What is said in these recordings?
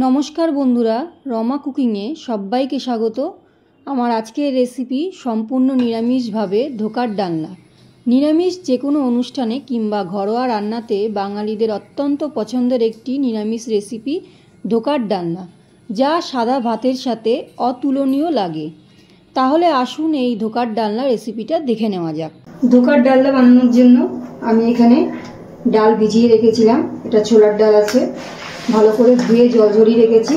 নমস্কার বন্ধুরা, রমা কুকিংয়ে সবাইকে স্বাগত। আমার আজকের রেসিপি সম্পূর্ণ নিরামিষভাবে ধোকার ডালনা। নিরামিষ যে কোনো অনুষ্ঠানে কিংবা ঘরোয়া রান্নাতে বাঙালিদের অত্যন্ত পছন্দের একটি নিরামিষ রেসিপি ধোকার ডালনা, যা সাদা ভাতের সাথে অতুলনীয় লাগে। তাহলে আসুন এই ধোকার ডালনা রেসিপিটা দেখে নেওয়া যাক। ধোকার ডালনা বানানোর জন্য আমি এখানে ডাল ভিজিয়ে রেখেছিলাম। এটা ছোলার ডাল আছে, ভালো করে ধুয়ে জল ঝরিয়ে রেখেছি।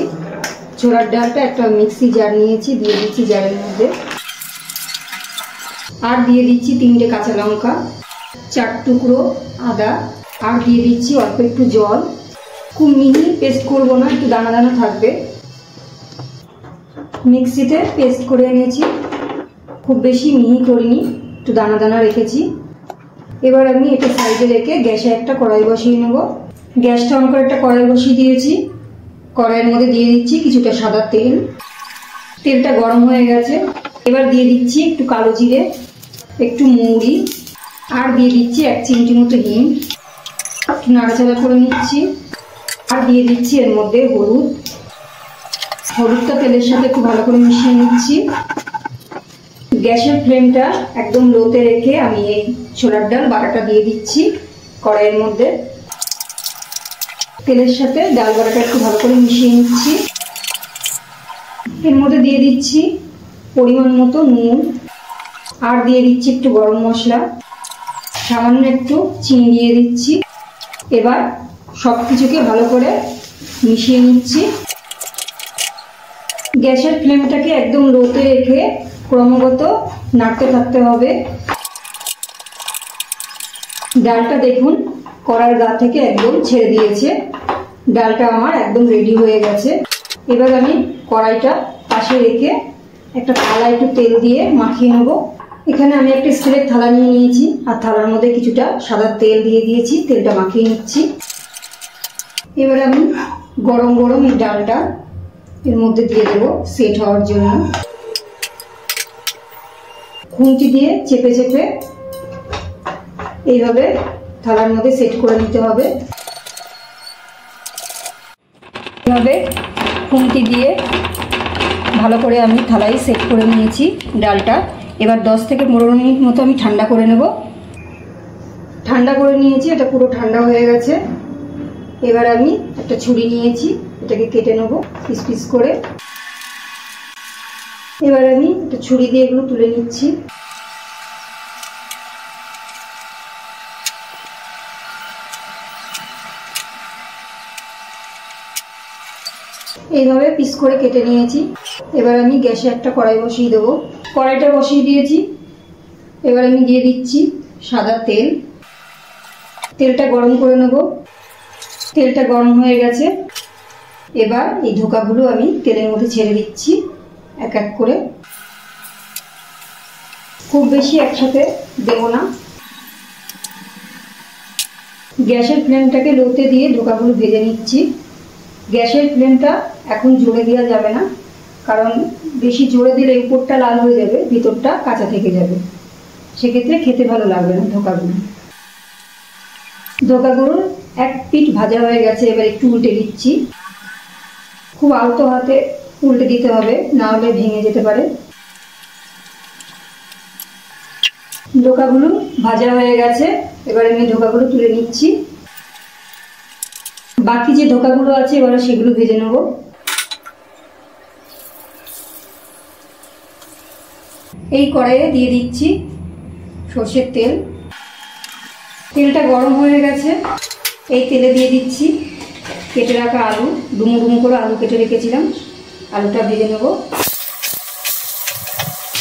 ছোলার ডালটা একটা মিক্সি জার নিয়েছি, দিয়ে দিচ্ছি জারের মধ্যে। আর দিয়ে দিচ্ছি 3টে কাঁচা লঙ্কা, 4 টুকরো আদা, আর দিয়ে দিচ্ছি অল্প একটু জল। খুব মিহি পেস্ট করবো না, একটু দানা দানা থাকবে। মিক্সিতে পেস্ট করে এনেছি, খুব বেশি মিহি করিনি, একটু দানা দানা রেখেছি। এবার আমি এটা সাইডে রেখে গ্যাসে একটা কড়াই বসিয়ে নেব। গ্যাসটা অন করে একটা কড়াই বসিয়ে দিয়েছি। কড়াইয়ের মধ্যে দিয়ে দিচ্ছি কিছুটা সাদা তেল। তেলটা গরম হয়ে গেছে। এবার দিয়ে দিচ্ছি একটু কালো জিরে, একটু মৌরি, আর দিয়ে দিচ্ছি 1 চিমটি মতো হিং। একটু নাড়াচাড়া করে নিচ্ছি। আর দিয়ে দিচ্ছি এর মধ্যে হলুদ। হলুদটা তেলের সাথে একটু ভালো করে মিশিয়ে নিচ্ছি। গ্যাসের ফ্লেমটা একদম লোতে রেখে আমি এই ছোলার ডাল বাটাটা দিয়ে দিচ্ছি কড়াইয়ের মধ্যে। তেলের সাথে ডাল বাটাটা একটু ভালো করে মিশিয়ে নিচ্ছি। এর মধ্যে দিয়ে দিচ্ছি পরিমাণ মতো নুন, আর দিয়ে দিচ্ছি একটু গরম মশলা, সামান্য একটু চিনি দিয়ে দিচ্ছি। এবার সব কিছুকে ভালো করে মিশিয়ে নিচ্ছি। গ্যাসের ফ্লেমটাকে একদম লোতে রেখে ক্রমাগত নাড়তে থাকতে হবে। ডালটা দেখুন কড়ার গা থেকে একদম ছেড়ে দিয়েছে। ডালটা আমার একদম রেডি হয়ে গেছে। এবার আমি কড়াইটা পাশে রেখে একটা থালা একটু তেল দিয়ে মাখিয়ে নেব। এখানে আমি একটা স্টিলের থালা নিয়ে নিয়েছি, আর থালার মধ্যে কিছুটা সাদা তেল দিয়ে দিয়েছি। তেলটা মাখিয়ে নিচ্ছি। এবার আমি গরম গরম এই ডালটা এর মধ্যে দিয়ে দেবো সেট হওয়ার জন্য। খুন্তি দিয়ে চেপে চেপে এইভাবে থালার মধ্যে সেট করে নিতে হবে। এভাবে খুন্তি দিয়ে ভালো করে আমি থালায় সেট করে নিয়েছি ডালটা। এবার 10 থেকে 15 মিনিট মতো আমি ঠান্ডা করে নেব। ঠান্ডা করে নিয়েছি, এটা পুরো ঠান্ডা হয়ে গেছে। এবার আমি একটা ছুরি নিয়েছি, এটাকে কেটে নেব পিস পিস করে। এবার আমি একটা ছুরি দিয়ে এগুলো তুলে নিচ্ছি। এইভাবে পিস করে কেটে নিয়েছি। এবার আমি গ্যাসে একটা কড়াই বসিয়ে দেবো। কড়াইটা বসিয়ে দিয়েছি। এবার আমি দিয়ে দিচ্ছি সাদা তেল। তেলটা গরম করে নেব। তেলটা গরম হয়ে গেছে। এবার এই ধোকাগুলো আমি তেলের মধ্যে ছেড়ে দিচ্ছি এক এক করে। খুব বেশি একসাথে দেব না। গ্যাসের ফ্লেমটাকে লোতে দিয়ে ধোকাগুলো ভেজে নিচ্ছি। গ্যাসের ফ্লেমটা এখন জোরে দেওয়া যাবে না, কারণ বেশি জোরে দিলে উপরটা লাল হয়ে যাবে, ভিতরটা কাঁচা থেকে যাবে। সেক্ষেত্রে খেতে ভালো লাগবে না ধোকাগুলো। ধোকাগুলো এক পিঠ ভাজা হয়ে গেছে। এবার একটু উল্টে দিচ্ছি। খুব আলতো হাতে উল্টে দিতে হবে, না হলে ভেঙে যেতে পারে। ধোকাগুলো ভাজা হয়ে গেছে। এবার আমি ধোকাগুলো তুলে নিচ্ছি। বাকি যে ধোকাগুলো আছে এবার সেগুলো ভেজে নেব। এই কড়াইয়ে দিয়ে দিচ্ছি সর্ষের তেল। তেলটা গরম হয়ে গেছে। এই তেলে দিয়ে দিচ্ছি কেটে রাখা আলু। ডুমো ডুমো করে আলু কেটে রেখেছিলাম, আলুটা ভেজে নেব।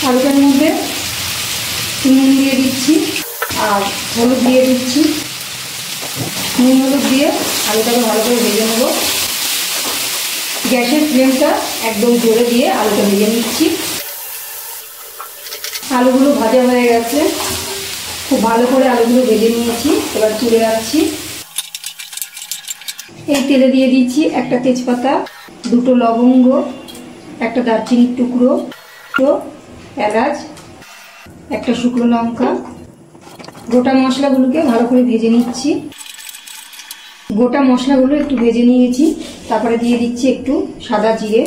আলুটার মধ্যে নুন দিয়ে দিচ্ছি আর হলুদ দিয়ে দিচ্ছি। নুন হলুদ দিয়ে আলুটাকে ভালো করে ভেজে নেব। গ্যাসের ফ্লেমটা একদম জোরে দিয়ে আলুটা ভেজে নিচ্ছি। আলুগুলো ভাজা হয়ে গেছে। খুব ভালো করে আলুগুলো ভেজে নিয়েছি। এবার তুলে রাখছি। এই তেলে দিয়ে দিচ্ছি একটা তেজপাতা, 2টো লবঙ্গ, একটা দারচিনির টুকরো, এলাচ, একটা শুকনো লঙ্কা। গোটা মশলাগুলোকে ভালো করে ভেজে নিচ্ছি। গোটা মশলাগুলো একটু ভেজে নিয়েছি, তারপরে দিয়ে দিচ্ছি একটু সাদা জিরে।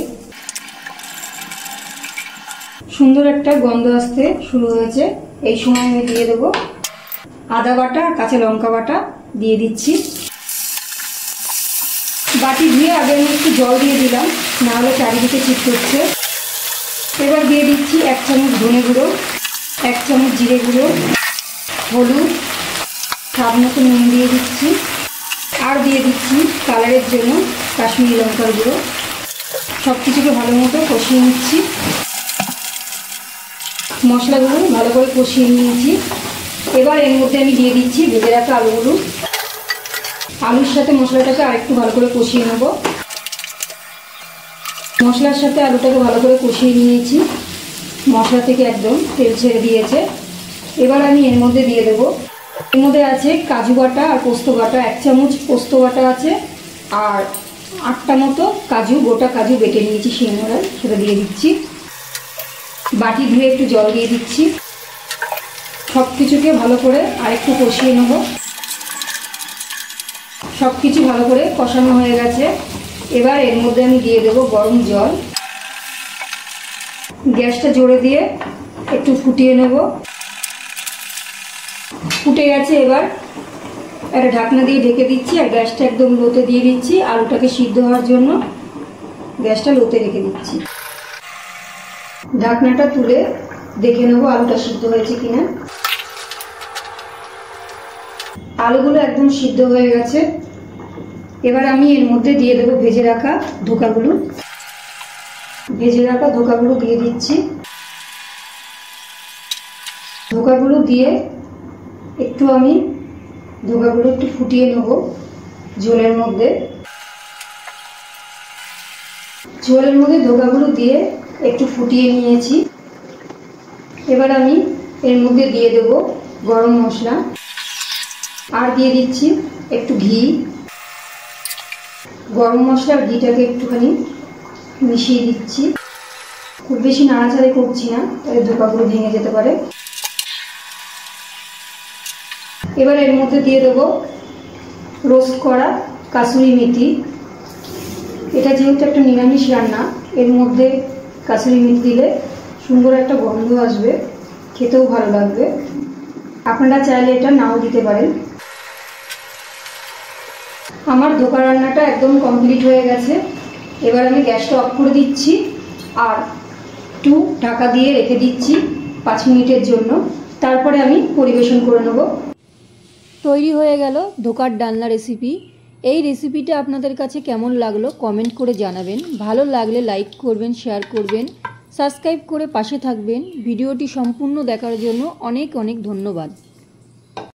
সুন্দর একটা গন্ধ আসতে শুরু হয়েছে, এই সময় আমি দিয়ে দেবো আদা বাটা আর কাঁচা লঙ্কা বাটা দিয়ে দিচ্ছি। বাটি ধুয়ে আগে আমি একটু জল দিয়ে দিলাম, নাহলে চারিদিকে চিটকচ্ছে। এবার দিয়ে দিচ্ছি 1 চামচ ধনে গুঁড়ো, 1 চামচ জিরে গুঁড়ো, হলুদ, স্বাদ মতো নুন দিয়ে দিচ্ছি, আর দিয়ে দিচ্ছি কালারের জন্য কাশ্মীরি লঙ্কার গুঁড়ো। সব কিছুকে ভালো মতো কষিয়ে নিচ্ছি। মশলাগুলো ভালো করে কষিয়ে নিয়েছি। এবার এর মধ্যে আমি দিয়ে দিচ্ছি ভেজে রাখা আলুগুলো। আলুর সাথে মশলাটাকে আরেকটু ভালো করে কষিয়ে নেব। মশলার সাথে আলুটাকে ভালো করে কষিয়ে নিয়েছি, মশলা থেকে একদম তেল ছেড়ে দিয়েছে। এবার আমি এর মধ্যে দিয়ে দেবো, এর মধ্যে আছে কাজু বাটা আর পোস্ত বাটা। 1 চামচ পোস্ত বাটা আছে, আর 8টা মতো কাজু, গোটা কাজু বেটে নিয়েছি শিলনোড়ায়, সেটা দিয়ে দিচ্ছি। বাটি ধুয়ে একটু জল দিয়ে দিচ্ছি। সব কিছুকে ভালো করে আরেকটু কষিয়ে নেব। সব কিছু ভালো করে কষানো হয়ে গেছে। এবার এর মধ্যে আমি দিয়ে দেবো গরম জল। গ্যাসটা জোরে দিয়ে একটু ফুটিয়ে নেব। ফুটে গেছে, এবার একটা ঢাকনা দিয়ে ঢেকে দিচ্ছি আর গ্যাসটা একদম লোতে দিয়ে দিচ্ছি। আলুটাকে সিদ্ধ হওয়ার জন্য গ্যাসটা লোতে রেখে দিচ্ছি। ঢাকনাটা তুলে দেখে নেব আলুটা সিদ্ধ হয়েছে কিনা। আলুগুলো একদম সিদ্ধ হয়ে গেছে। এবার আমি এর মধ্যে দিয়ে দেবো ভেজে রাখা ধোকাগুলো। ভেজে রাখা ধোকাগুলো দিয়ে দিচ্ছি। ধোকাগুলো দিয়ে একটু আমি ধোকাগুলো একটু ফুটিয়ে নেব ঝোলের মধ্যে। ঝোলের মধ্যে ধোকাগুলো দিয়ে একটু ফুটিয়ে নিয়েছি। এবার আমি এর মধ্যে দিয়ে দেব গরম মশলা, আর দিয়ে দিচ্ছি একটু ঘি। গরম মশলার ঘিটাকে একটুখানি মিশিয়ে দিচ্ছি। খুব বেশি নাড়াচাড়ি করছি না, তাহলে ধোকাগুলো ভেঙে যেতে পারে। এবার এর মধ্যে দিয়ে দেবো রোস্ট করা কাসুরি মেথি। এটা যেহেতু একটা নিরামিষ রান্না, এর মধ্যে কাসুরি মেথি দিলে সুন্দর একটা গন্ধ আসবে, খেতেও ভালো লাগবে। আপনারা চাইলে এটা নাও দিতে পারেন। আমার ধোকা রান্নাটা একদম কমপ্লিট হয়ে গেছে। এবার আমি গ্যাসটা অফ করে দিচ্ছি আর একটু ঢাকা দিয়ে রেখে দিচ্ছি 5 মিনিটের জন্য। তারপরে আমি পরিবেশন করে নেব। তৈরি হয়ে গেল ধোকার ডালনা রেসিপি। এই রেসিপিটা আপনাদের কাছে কেমন লাগলো কমেন্ট করে জানাবেন। ভালো লাগলে লাইক করবেন, শেয়ার করবেন, সাবস্ক্রাইব করে পাশে থাকবেন। ভিডিওটি সম্পূর্ণ দেখার জন্য অনেক অনেক ধন্যবাদ।